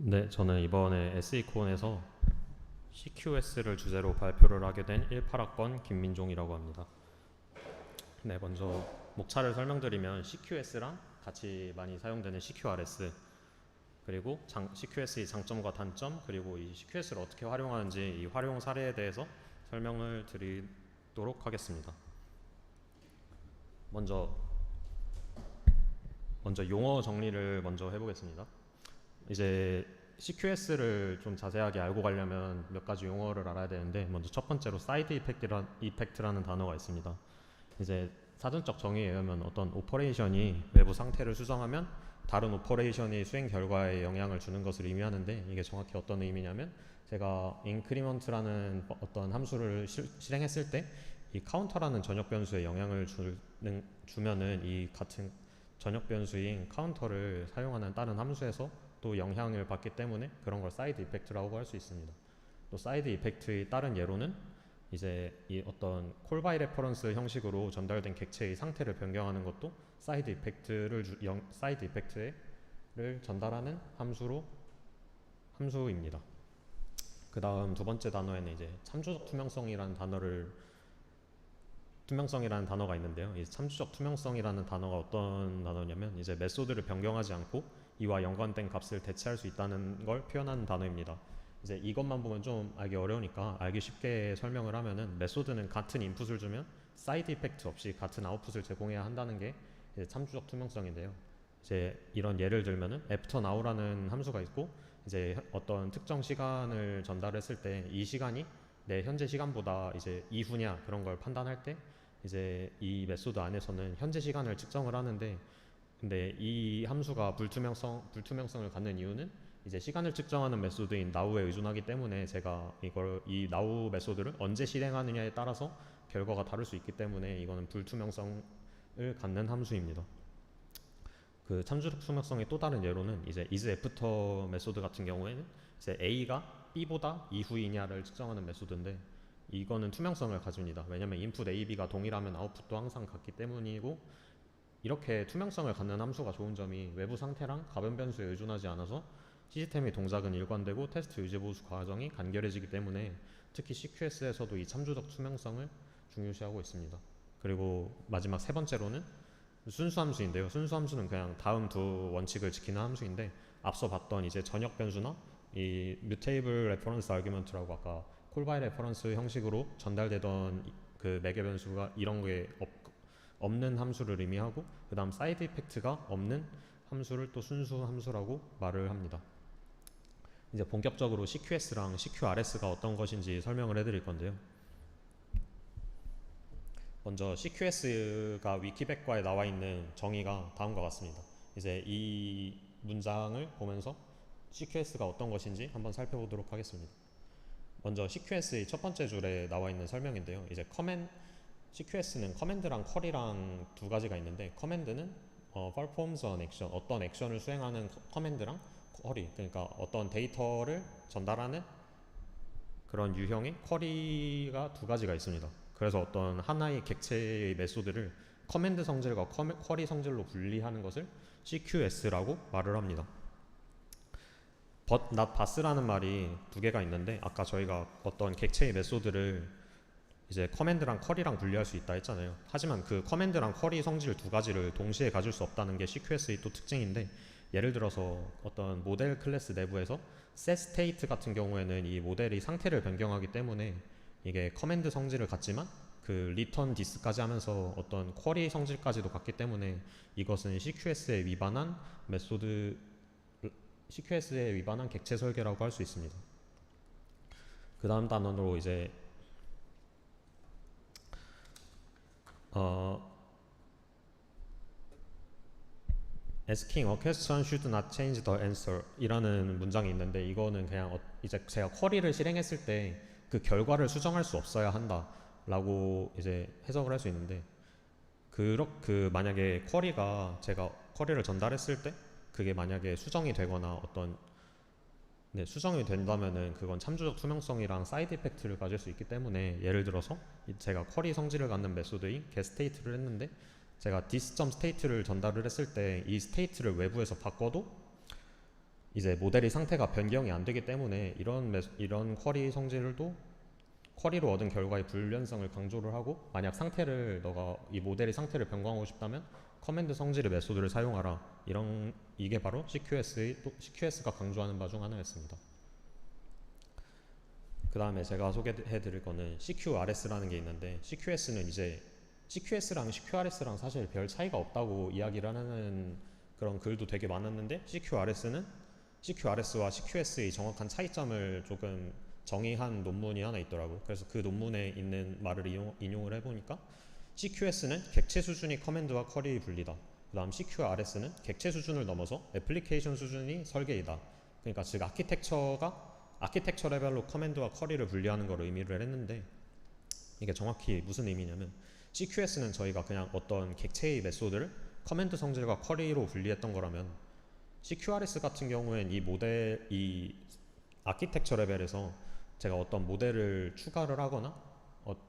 네, 저는 이번에 SE콘에서 CQS를 주제로 발표를 하게 된 18학번 김민종이라고 합니다. 네, 먼저 목차를 설명드리면 CQS랑 같이 많이 사용되는 CQRS, 그리고 CQS의 장점과 단점, 그리고 이 CQS를 어떻게 활용하는지 이 활용 사례에 대해서 설명을 드리도록 하겠습니다. 먼저 용어 정리를 먼저 해보겠습니다. 이제 CQS를 좀 자세하게 알고 가려면 몇 가지 용어를 알아야 되는데, 먼저 첫 번째로 사이드 이펙트라는 단어가 있습니다. 이제 사전적 정의에 의하면 어떤 오퍼레이션이 외부 상태를 수정하면 다른 오퍼레이션이 수행 결과에 영향을 주는 것을 의미하는데, 이게 정확히 어떤 의미냐면, 제가 increment라는 어떤 함수를 실행했을 때 이 카운터라는 전역 변수에 영향을 주면은 이 같은 전역 변수인 카운터를 사용하는 다른 함수에서 또 영향을 받기 때문에 그런 걸 사이드 이펙트라고 할 수 있습니다. 또 사이드 이펙트의 다른 예로는 이제 이 어떤 콜 바이 레퍼런스 형식으로 전달된 객체의 상태를 변경하는 것도 사이드 이펙트를 전달하는 함수입니다. 그 다음 두 번째 단어에는 이제 참조적 투명성이라는 단어가 있는데요. 이 참조적 투명성이라는 단어가 어떤 단어냐면, 이제 메소드를 변경하지 않고 이와 연관된 값을 대체할 수 있다는 걸 표현하는 단어입니다. 이제 이것만 보면 좀 알기 어려우니까 알기 쉽게 설명을 하면은, 메소드는 같은 인풋을 주면 사이드 이펙트 없이 같은 아웃풋을 제공해야 한다는 게 이제 참조적 투명성인데요. 이제 이런 예를 들면은 after now라는 함수가 있고, 이제 어떤 특정 시간을 전달했을 때 이 시간이 내 현재 시간보다 이제 이후냐 그런 걸 판단할 때 이제 이 메소드 안에서는 현재 시간을 측정을 하는데, 근데 이 함수가 불투명성을 갖는 이유는 이제 시간을 측정하는 메소드인 now에 의존하기 때문에, 제가 이 now 메소드를 언제 실행하느냐에 따라서 결과가 다를 수 있기 때문에 이거는 불투명성을 갖는 함수입니다. 그 참조적 투명성의 또 다른 예로는 이제 is after 메소드 같은 경우에는 이제 a가 b보다 이후이냐를 측정하는 메소드인데, 이거는 투명성을 가집니다. 왜냐면 인풋 a, b가 동일하면 아웃풋도 항상 같기 때문이고, 이렇게 투명성을 갖는 함수가 좋은 점이 외부 상태랑 가변 변수에 의존하지 않아서 시스템의 동작은 일관되고 테스트 유지 보수 과정이 간결해지기 때문에 특히 CQS에서도 이 참조적 투명성을 중요시하고 있습니다. 그리고 마지막 세 번째로는 순수 함수인데요. 순수 함수는 그냥 다음 두 원칙을 지키는 함수인데, 앞서 봤던 이제 전역 변수나 이 뮤테이블 레퍼런스 아규먼트라고 아까 콜 바이 레퍼런스 형식으로 전달되던 그 매개 변수가 이런 게 없는 함수를 의미하고, 그 다음 사이드 이펙트가 없는 함수를 또 순수 함수라고 말을 합니다. 이제 본격적으로 CQS랑 CQRS가 어떤 것인지 설명을 해드릴 건데요. 먼저 CQS가 위키백과에 나와 있는 정의가 다음과 같습니다. 이제 이 문장을 보면서 CQS가 어떤 것인지 한번 살펴보도록 하겠습니다. 먼저 CQS의 첫 번째 줄에 나와 있는 설명인데요. 이제 CQS는 커맨드랑 쿼리랑 두 가지가 있는데, 커맨드는 performs an action, 어떤 액션을 수행하는 커맨드랑 쿼리, 그러니까 어떤 데이터를 전달하는 그런 유형의 쿼리가 두 가지가 있습니다. 그래서 어떤 하나의 객체의 메소드를 커맨드 성질과 쿼리 성질로 분리하는 것을 CQS라고 말을 합니다. but not pass라는 말이 두 개가 있는데, 아까 저희가 어떤 객체의 메소드를 이제 커맨드랑 쿼리랑 분리할 수 있다 했잖아요. 하지만 그 커맨드랑 쿼리 성질 두 가지를 동시에 가질 수 없다는 게 CQS의 또 특징인데, 예를 들어서 어떤 모델 클래스 내부에서 set state 같은 경우에는 이 모델이 상태를 변경하기 때문에 이게 커맨드 성질을 갖지만 그 return this까지 하면서 어떤 쿼리 성질까지도 갖기 때문에 이것은 CQS에 위반한 객체 설계라고 할 수 있습니다. 그 다음 단원으로 이제 asking a question should not change the answer 이라는 문장이 있는데, 이거는 그냥 이제 제가 쿼리를 실행했을 때 그 결과를 수정할 수 없어야 한다 라고 이제 해석을 할 수 있는데, 만약에 제가 쿼리를 전달했을 때 그게 만약에 수정이 되거나 수정이 된다면은 그건 참조적 투명성이랑 사이드 이펙트를 가질 수 있기 때문에, 예를 들어서 제가 쿼리 성질을 갖는 메소드인 getState를 했는데, 제가 this.state를 전달을 했을 때 이 스테이트를 외부에서 바꿔도 이제 모델이 상태가 변경이 안 되기 때문에 이런 쿼리 성질도 쿼리로 얻은 결과의 불변성을 강조를 하고, 만약 상태를 너가 이 모델의 상태를 변경하고 싶다면 커맨드 성질의 메소드를 사용하라. 이게 바로 CQS가 강조하는 바 중 하나였습니다. 그 다음에 제가 소개해드릴 거는 CQRS라는 게 있는데, CQS랑 CQRS랑 사실 별 차이가 없다고 이야기를 하는 그런 글도 되게 많았는데, CQRS와 CQS의 정확한 차이점을 조금 정의한 논문이 하나 있더라고요. 그래서 그 논문에 있는 말을 인용을 해보니까, CQS는 객체 수준이 커맨드와 쿼리의 분리다. 그 다음 CQRS는 객체 수준을 넘어서 애플리케이션 수준이 설계이다. 그러니까 즉 아키텍처 레벨로 커맨드와 쿼리를 분리하는 걸 의미를 했는데, 이게 정확히 무슨 의미냐면, CQS는 저희가 그냥 어떤 객체의 메소드를 커맨드 성질과 쿼리로 분리했던 거라면, CQRS 같은 경우엔 이 아키텍처 레벨에서 제가 어떤 모델을 추가를 하거나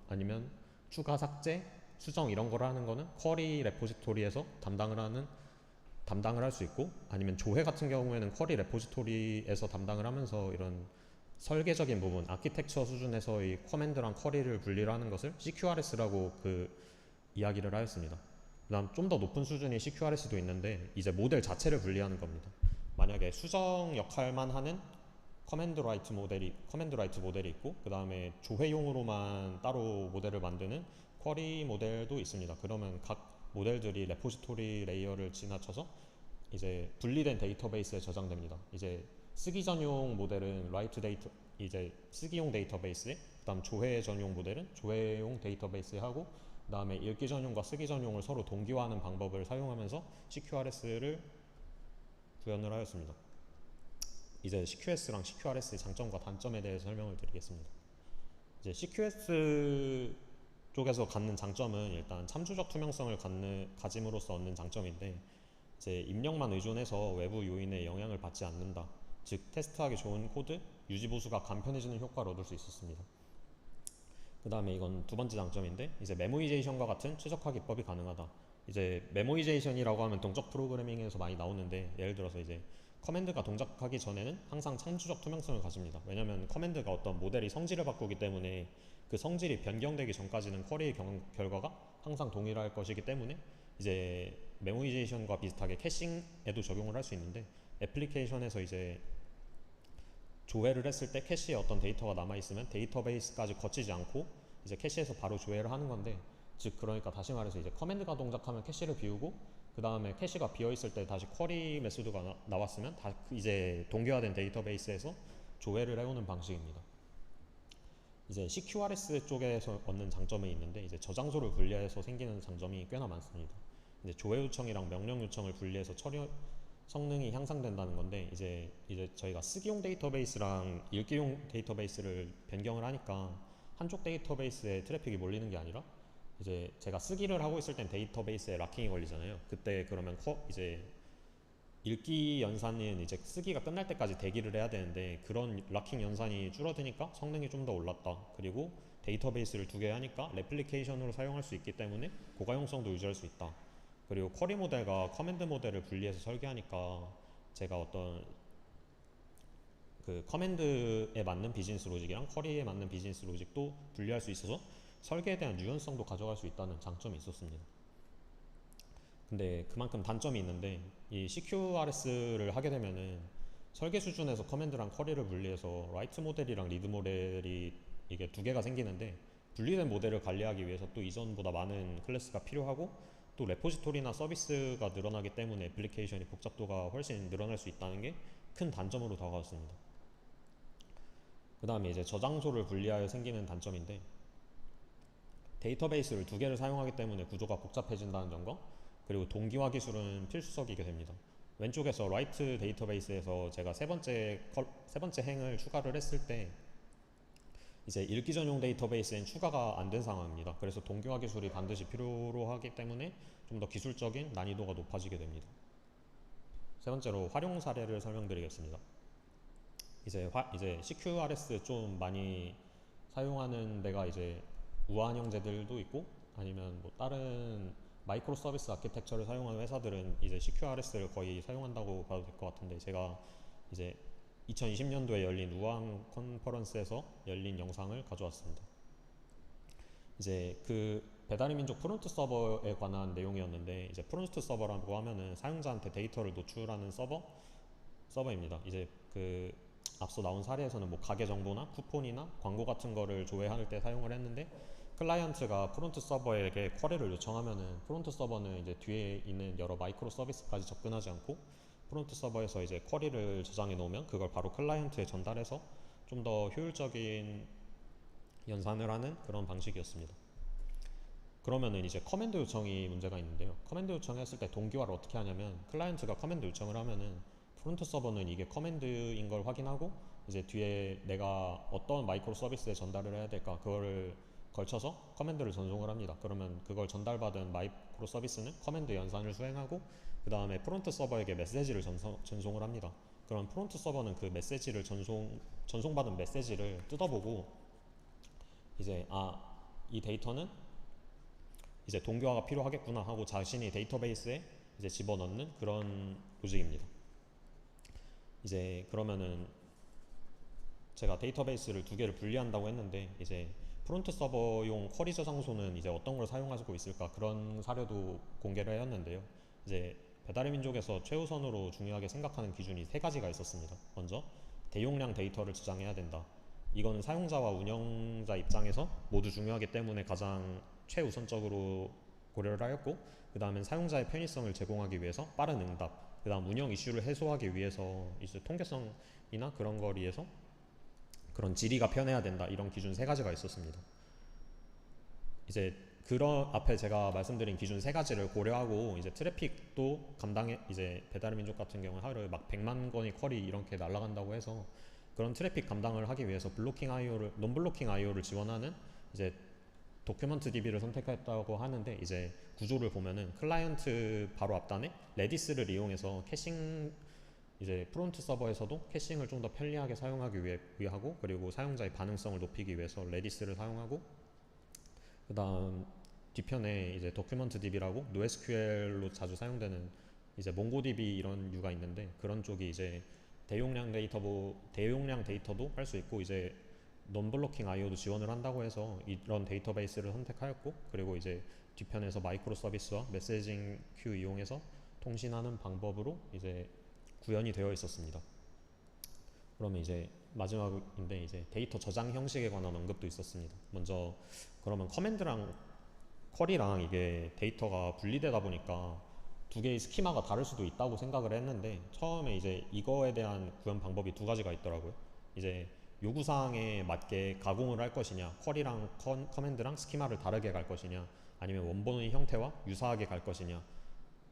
아니면 추가 삭제, 수정 이런 걸 하는 거는 쿼리 레포지토리에서 담당을 할 수 있고, 아니면 조회 같은 경우에는 쿼리 레포지토리에서 담당을 하면서 이런 설계적인 부분, 아키텍처 수준에서의 커맨드랑 쿼리를 분리를 하는 것을 CQRS라고 이야기를 하였습니다. 그다음 좀 더 높은 수준이 CQRS도 있는데, 이제 모델 자체를 분리하는 겁니다. 만약에 수정 역할만 하는 커맨드 라이트 모델이 있고, 그 다음에 조회용으로만 따로 모델을 만드는 쿼리 모델도 있습니다. 그러면 각 모델들이 레포지토리 레이어를 지나쳐서 이제 분리된 데이터베이스에 저장됩니다. 이제 쓰기 전용 모델은 이제 쓰기용 데이터베이스에, 그다음 조회 전용 모델은 조회용 데이터베이스에 하고, 그다음에 읽기 전용과 쓰기 전용을 서로 동기화하는 방법을 사용하면서 CQRS를 구현을 하였습니다. 이제 CQS랑 CQRS의 장점과 단점에 대해서 설명을 드리겠습니다. 이제 CQS 쪽에서 갖는 장점은 일단 참조적 투명성을 가짐으로써 얻는 장점인데, 이제 입력만 의존해서 외부 요인에 영향을 받지 않는다. 즉 테스트하기 좋은 코드 유지 보수가 간편해지는 효과를 얻을 수 있었습니다. 그 다음에 이건 두 번째 장점인데, 이제 메모이제이션과 같은 최적화 기법이 가능하다. 이제 메모이제이션이라고 하면 동적 프로그래밍에서 많이 나오는데, 예를 들어서 이제 커맨드가 동작하기 전에는 항상 참조적 투명성을 가집니다. 왜냐하면 커맨드가 어떤 모델이 성질을 바꾸기 때문에 그 성질이 변경되기 전까지는 쿼리의 결과가 항상 동일할 것이기 때문에, 이제 메모이제이션과 비슷하게 캐싱에도 적용을 할 수 있는데, 애플리케이션에서 이제 조회를 했을 때 캐시에 어떤 데이터가 남아있으면 데이터베이스까지 거치지 않고 이제 캐시에서 바로 조회를 하는 건데, 즉 그러니까 다시 말해서 이제 커맨드가 동작하면 캐시를 비우고, 그 다음에 캐시가 비어있을 때 다시 쿼리 메소드가 나왔으면 이제 동기화된 데이터베이스에서 조회를 해오는 방식입니다. 이제 CQRS 쪽에서 얻는 장점이 있는데, 이제 저장소를 분리해서 생기는 장점이 꽤나 많습니다. 이제 조회 요청이랑 명령 요청을 분리해서 처리 성능이 향상된다는 건데, 이제 저희가 쓰기용 데이터베이스랑 읽기용 데이터베이스를 변경을 하니까 한쪽 데이터베이스에 트래픽이 몰리는 게 아니라, 이제 제가 쓰기를 하고 있을 땐 데이터베이스에 락킹이 걸리잖아요. 그때 그러면 이제 읽기 연산은 이제 쓰기가 끝날 때까지 대기를 해야 되는데, 그런 락킹 연산이 줄어드니까 성능이 좀 더 올랐다. 그리고 데이터베이스를 두 개 하니까 레플리케이션으로 사용할 수 있기 때문에 고가용성도 유지할 수 있다. 그리고 쿼리 모델과 커맨드 모델을 분리해서 설계하니까 제가 어떤 그 커맨드에 맞는 비즈니스 로직이랑 쿼리에 맞는 비즈니스 로직도 분리할 수 있어서 설계에 대한 유연성도 가져갈 수 있다는 장점이 있었습니다. 근데 그만큼 단점이 있는데, 이 CQRS를 하게 되면은 설계 수준에서 커맨드랑 쿼리를 분리해서 라이트 모델이랑 리드 모델이 이게 두 개가 생기는데, 분리된 모델을 관리하기 위해서 또 이전보다 많은 클래스가 필요하고, 또 레포지토리나 서비스가 늘어나기 때문에 애플리케이션이 복잡도가 훨씬 늘어날 수 있다는 게 큰 단점으로 다가왔습니다. 그 다음에 이제 저장소를 분리하여 생기는 단점인데, 데이터베이스를 두 개를 사용하기 때문에 구조가 복잡해진다는 점과, 그리고 동기화 기술은 필수적이게 됩니다. 왼쪽에서 write 데이터베이스에서 제가 세 번째 행을 추가를 했을 때 이제 읽기 전용 데이터베이스엔 추가가 안 된 상황입니다. 그래서 동기화 기술이 반드시 필요로 하기 때문에 좀 더 기술적인 난이도가 높아지게 됩니다. 세 번째로 활용 사례를 설명드리겠습니다. 이제 CQRS 좀 많이 사용하는 데가 이제 우한 형제들도 있고, 아니면 뭐 다른 마이크로 서비스 아키텍처를 사용하는 회사들은 이제 CQRS를 거의 사용한다고 봐도 될 것 같은데, 제가 이제 2020년도에 열린 우한 컨퍼런스에서 열린 영상을 가져왔습니다. 이제 그 배달의 민족 프론트 서버에 관한 내용이었는데, 이제 프론트 서버라고 하면은 사용자한테 데이터를 노출하는 서버입니다. 이제 그 앞서 나온 사례에서는 뭐 가게 정보나 쿠폰이나 광고 같은 거를 조회할 때 사용을 했는데, 클라이언트가 프론트 서버에게 쿼리를 요청하면은 프론트 서버는 이제 뒤에 있는 여러 마이크로 서비스까지 접근하지 않고 프론트 서버에서 이제 쿼리를 저장해 놓으면 그걸 바로 클라이언트에 전달해서 좀 더 효율적인 연산을 하는 그런 방식이었습니다. 그러면은 이제 커맨드 요청이 문제가 있는데요. 커맨드 요청했을 때 동기화를 어떻게 하냐면, 클라이언트가 커맨드 요청을 하면은 프론트 서버는 이게 커맨드인 걸 확인하고 이제 뒤에 내가 어떤 마이크로 서비스에 전달을 해야 될까 그거를 걸쳐서 커맨드를 전송을 합니다. 그러면 그걸 전달받은 마이크로 서비스는 커맨드 연산을 수행하고 그 다음에 프론트 서버에게 메시지를 전송을 합니다. 그럼 프론트 서버는 그 메시지를 전송받은 메시지를 뜯어보고 이제 이 데이터는 이제 동기화가 필요하겠구나 하고 자신이 데이터베이스에 이제 집어넣는 그런 로직입니다. 이제 그러면은 제가 데이터베이스를 두 개를 분리한다고 했는데, 이제 프론트 서버용 쿼리 저장소는 이제 어떤 걸 사용하고 있을까 그런 사례도 공개를 해왔는데요. 이제 배달의 민족에서 최우선으로 중요하게 생각하는 기준이 세 가지가 있었습니다. 먼저 대용량 데이터를 저장해야 된다. 이거는 사용자와 운영자 입장에서 모두 중요하기 때문에 가장 최우선적으로 고려를 하였고, 그 다음엔 사용자의 편의성을 제공하기 위해서 빠른 응답, 그 다음 운영 이슈를 해소하기 위해서 이제 통계성이나 그런 걸 위해서 그런 질의가 편해야 된다. 이런 기준 세 가지가 있었습니다. 이제 그런 앞에 제가 말씀드린 기준 세 가지를 고려하고 이제 트래픽도 이제 배달의 민족 같은 경우는 하루에 막 100만 건의 쿼리 이렇게 날아간다고 해서 그런 트래픽 감당을 하기 위해서 논블로킹 IO를 지원하는 이제 도큐먼트 DB를 선택했다고 하는데, 이제 구조를 보면은 클라이언트 바로 앞단에 레디스를 이용해서 캐싱, 이제 프론트 서버에서도 캐싱을 좀 더 편리하게 사용하기 위하고, 그리고 사용자의 반응성을 높이기 위해서 레디스를 사용하고, 그 다음 뒤편에 이제 도큐먼트 DB라고 NoSQL로 자주 사용되는 이제 몽고DB 이런 류가 있는데, 그런 쪽이 이제 대용량 데이터도 할 수 있고 이제 논블로킹 IO도 지원을 한다고 해서 이런 데이터베이스를 선택하였고, 그리고 이제 뒤편에서 마이크로 서비스와 메시징 큐 이용해서 통신하는 방법으로 이제 구현이 되어 있었습니다. 그러면 이제 마지막인데, 이제 데이터 저장 형식에 관한 언급도 있었습니다. 먼저 그러면 커맨드랑 쿼리랑 이게 데이터가 분리되다 보니까 두 개의 스키마가 다를 수도 있다고 생각을 했는데, 처음에 이제 이거에 대한 구현 방법이 두 가지가 있더라고요. 이제 요구사항에 맞게 가공을 할 것이냐, 쿼리랑 커맨드랑 스키마를 다르게 갈 것이냐, 아니면 원본의 형태와 유사하게 갈 것이냐,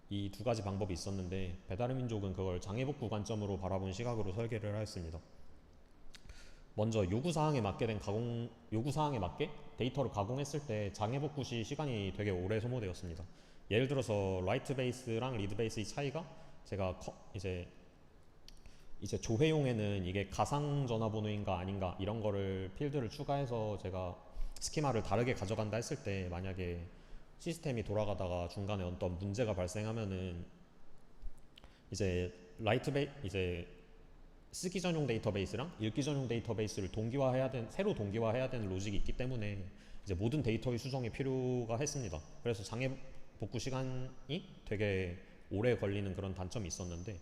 이 두 가지 방법이 있었는데 배달의 민족은 그걸 장애복구 관점으로 바라본 시각으로 설계를 하였습니다. 먼저 요구사항에 맞게 데이터를 가공했을 때 장애복구 시 시간이 되게 오래 소모되었습니다. 예를 들어서 라이트 베이스랑 리드 베이스의 차이가, 제가 이제 조회용에는 이게 가상 전화번호인가 아닌가 이런 거를 필드를 추가해서 제가 스키마를 다르게 가져간다 했을 때, 만약에 시스템이 돌아가다가 중간에 어떤 문제가 발생하면은 이제 이제 쓰기 전용 데이터베이스랑 읽기 전용 데이터베이스를 새로 동기화해야 되는 로직이 있기 때문에 이제 모든 데이터의 수정이 필요가 했습니다. 그래서 장애 복구 시간이 되게 오래 걸리는 그런 단점이 있었는데,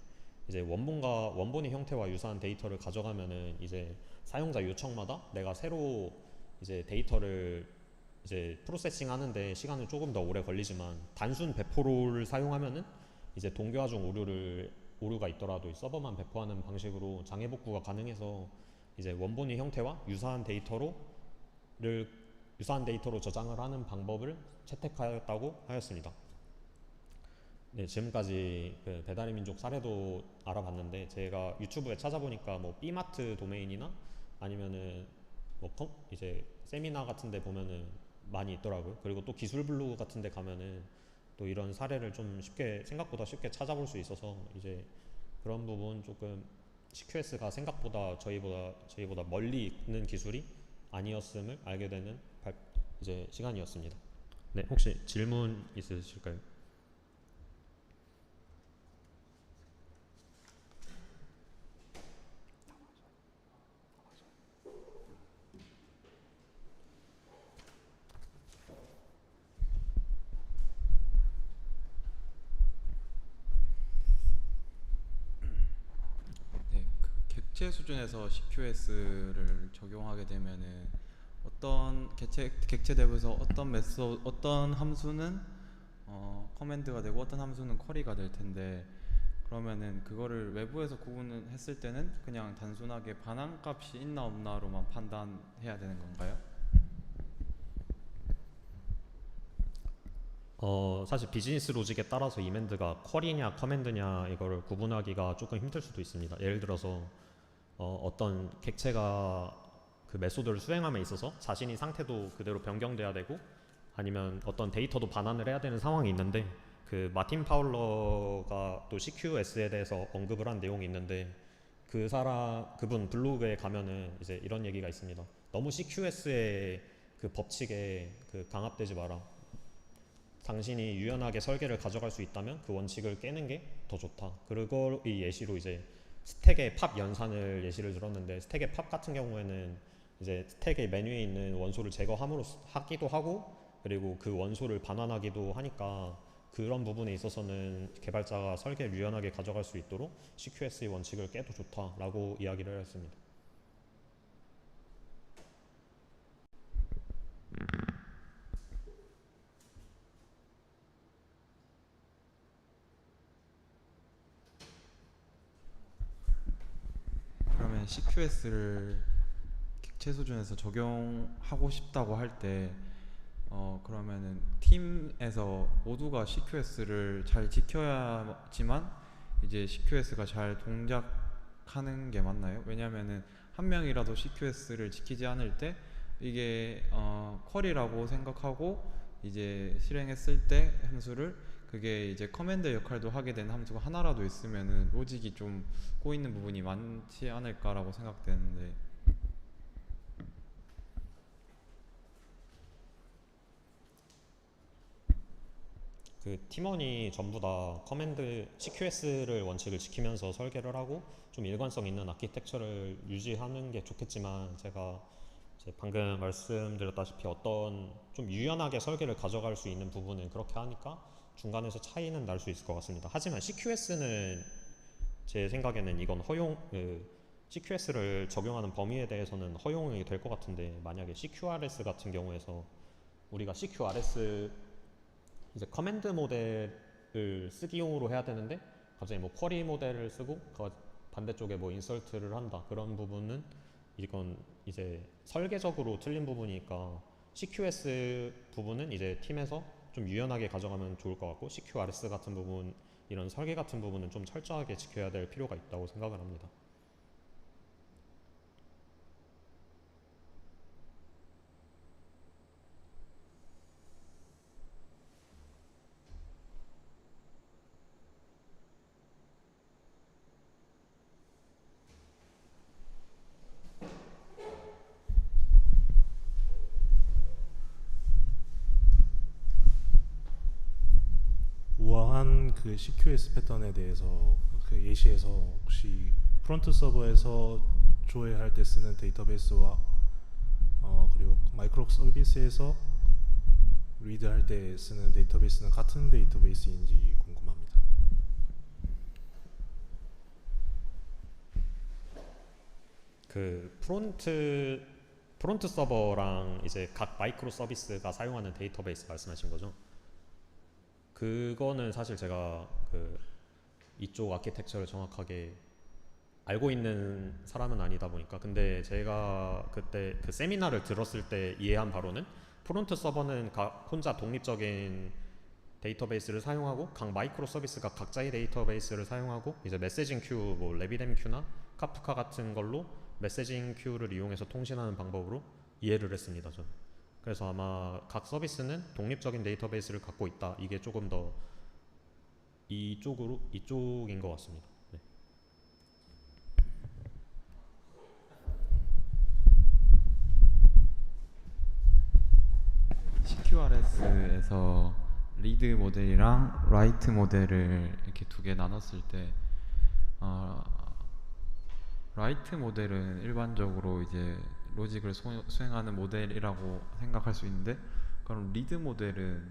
이제 원본의 형태와 유사한 데이터를 가져가면은 이제 사용자 요청마다 내가 새로 이제 데이터를 이제 프로세싱 하는데 시간은 조금 더 오래 걸리지만, 단순 배포를 사용하면은 이제 동기화 중 오류가 있더라도 서버만 배포하는 방식으로 장애 복구가 가능해서 이제 원본의 형태와 유사한 데이터로 저장을 하는 방법을 채택하였다고 하였습니다. 네, 지금까지 그 배달의 민족 사례도 알아봤는데, 제가 유튜브에 찾아보니까 뭐 B마트 도메인이나 아니면은 뭐 이제 세미나 같은 데 보면은 많이 있더라고요. 그리고 또 기술 블로그 같은 데 가면은 또 이런 사례를 좀 생각보다 쉽게 찾아볼 수 있어서, 이제 그런 부분 조금 CQS가 생각보다 저희보다 멀리 있는 기술이 아니었음을 알게 되는 이제 시간이었습니다. 네, 혹시 질문 있으실까요? 객체 수준에서 CQS를 적용하게 되면은 어떤 객체 랩에서 어떤 함수는 커맨드가 되고 어떤 함수는 쿼리가 될 텐데, 그러면은 그거를 외부에서 구분했을 때는 그냥 단순하게 반환값이 있나 없나로만 판단해야 되는 건가요? 사실 비즈니스 로직에 따라서 이멘트가 쿼리냐 커맨드냐 이거를 구분하기가 조금 힘들 수도 있습니다. 예를 들어서 어떤 객체가 그 메소드를 수행함에 있어서 자신이 상태도 그대로 변경돼야 되고 아니면 어떤 데이터도 반환을 해야 되는 상황이 있는데, 그 마틴 파울러가 또 CQS에 대해서 언급을 한 내용이 있는데, 그분 블로그에 가면은 이제 이런 얘기가 있습니다. 너무 CQS의 그 법칙에 그 강압되지 마라. 당신이 유연하게 설계를 가져갈 수 있다면 그 원칙을 깨는 게 더 좋다. 그걸 이 예시로 이제 스택의 팝 연산을 예시를 들었는데, 스택의 팝 같은 경우에는 이제 스택의 메뉴에 있는 원소를 제거함으로 하기도 하고, 그리고 그 원소를 반환하기도 하니까 그런 부분에 있어서는 개발자가 설계를 유연하게 가져갈 수 있도록 CQS의 원칙을 깨도 좋다라고 이야기를 했습니다. 그러면 CQS를 객체 수준에서 적용하고 싶다고 할 때, 그러면은 팀에서 모두가 CQS를 잘 지켜야지만 이제 CQS가 잘 동작하는 게 맞나요? 왜냐면은 한 명이라도 CQS를 지키지 않을 때 이게 쿼리라고 생각하고 이제 실행했을 때 함수를, 그게 이제 커맨드 역할도 하게 되는 함수가 하나라도 있으면은 로직이 좀 꼬이는 부분이 많지 않을까라고 생각되는데. 그 팀원이 전부 다 커맨드 CQS를 원칙을 지키면서 설계를 하고 좀 일관성 있는 아키텍처를 유지하는 게 좋겠지만, 제가 이제 방금 말씀드렸다시피 어떤 좀 유연하게 설계를 가져갈 수 있는 부분은 그렇게 하니까 중간에서 차이는 날 수 있을 것 같습니다. 하지만 CQS는 제 생각에는 이건 CQS를 적용하는 범위에 대해서는 허용이 될 것 같은데, 만약에 CQRS 같은 경우에서 우리가 CQRS 이제 커맨드 모델을 쓰기용으로 해야 되는데 갑자기 뭐 쿼리 모델을 쓰고 그 반대쪽에 뭐 인설트를 한다, 그런 부분은 이건 이제 설계적으로 틀린 부분이니까 CQS 부분은 이제 팀에서 좀 유연하게 가져가면 좋을 것 같고, CQRS 같은 부분, 이런 설계 같은 부분은 좀 철저하게 지켜야 될 필요가 있다고 생각을 합니다. 우아한 그 CQS 패턴에 대해서 그 예시에서 혹시 프론트 서버에서 조회할 때 쓰는 데이터베이스와 그리고 마이크로 서비스에서 리드할 때 쓰는 데이터베이스는 같은 데이터베이스인지 궁금합니다. 그 프론트 서버랑 이제 각 마이크로 서비스가 사용하는 데이터베이스 말씀하신 거죠? 그거는 사실 제가 그 이쪽 아키텍처를 정확하게 알고 있는 사람은 아니다 보니까, 근데 제가 그때 그 세미나를 들었을 때 이해한 바로는 프론트 서버는 혼자 독립적인 데이터베이스를 사용하고 각 마이크로 서비스가 각자의 데이터베이스를 사용하고 이제 메시징 큐, 뭐 레비뎀 큐나 카프카 같은 걸로 메시징 큐를 이용해서 통신하는 방법으로 이해를 했습니다, 저는. 그래서 아마 각 서비스는 독립적인 데이터베이스를 갖고 있다, 이게 조금 더 이쪽인 것 같습니다. 네. CQRS에서 리드 모델이랑 라이트 모델을 이렇게 두 개 나눴을 때, 어, 라이트 모델은 일반적으로 이제 로직을 수행하는 모델이라고 생각할 수 있는데, 그럼 리드 모델은,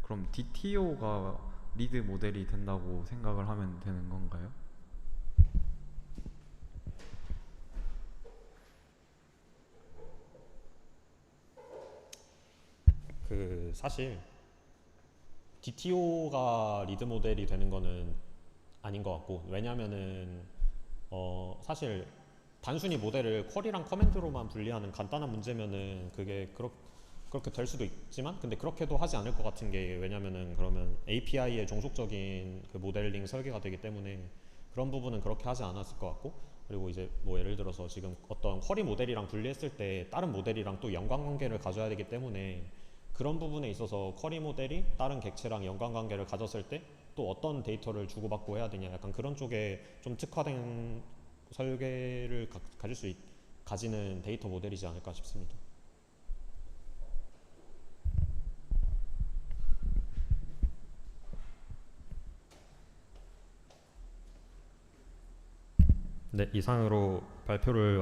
그럼 DTO가 리드 모델이 된다고 생각을 하면 되는 건가요? 사실 DTO가 리드 모델이 되는 거는 아닌 것 같고, 왜냐면은 사실 단순히 모델을 쿼리랑 커맨드로만 분리하는 간단한 문제면은 그게 그렇게 될 수도 있지만, 근데 그렇게도 하지 않을 것 같은 게, 왜냐면은 그러면 API의 종속적인 그 모델링 설계가 되기 때문에 그런 부분은 그렇게 하지 않았을 것 같고, 그리고 이제 뭐 예를 들어서 지금 어떤 쿼리 모델이랑 분리했을 때 다른 모델이랑 또 연관관계를 가져야 되기 때문에, 그런 부분에 있어서 쿼리 모델이 다른 객체랑 연관관계를 가졌을 때 또 어떤 데이터를 주고받고 해야 되냐, 약간 그런 쪽에 좀 특화된 설계를 가지는 데이터 모델이지 않을까 싶습니다. 네, 이상으로 발표를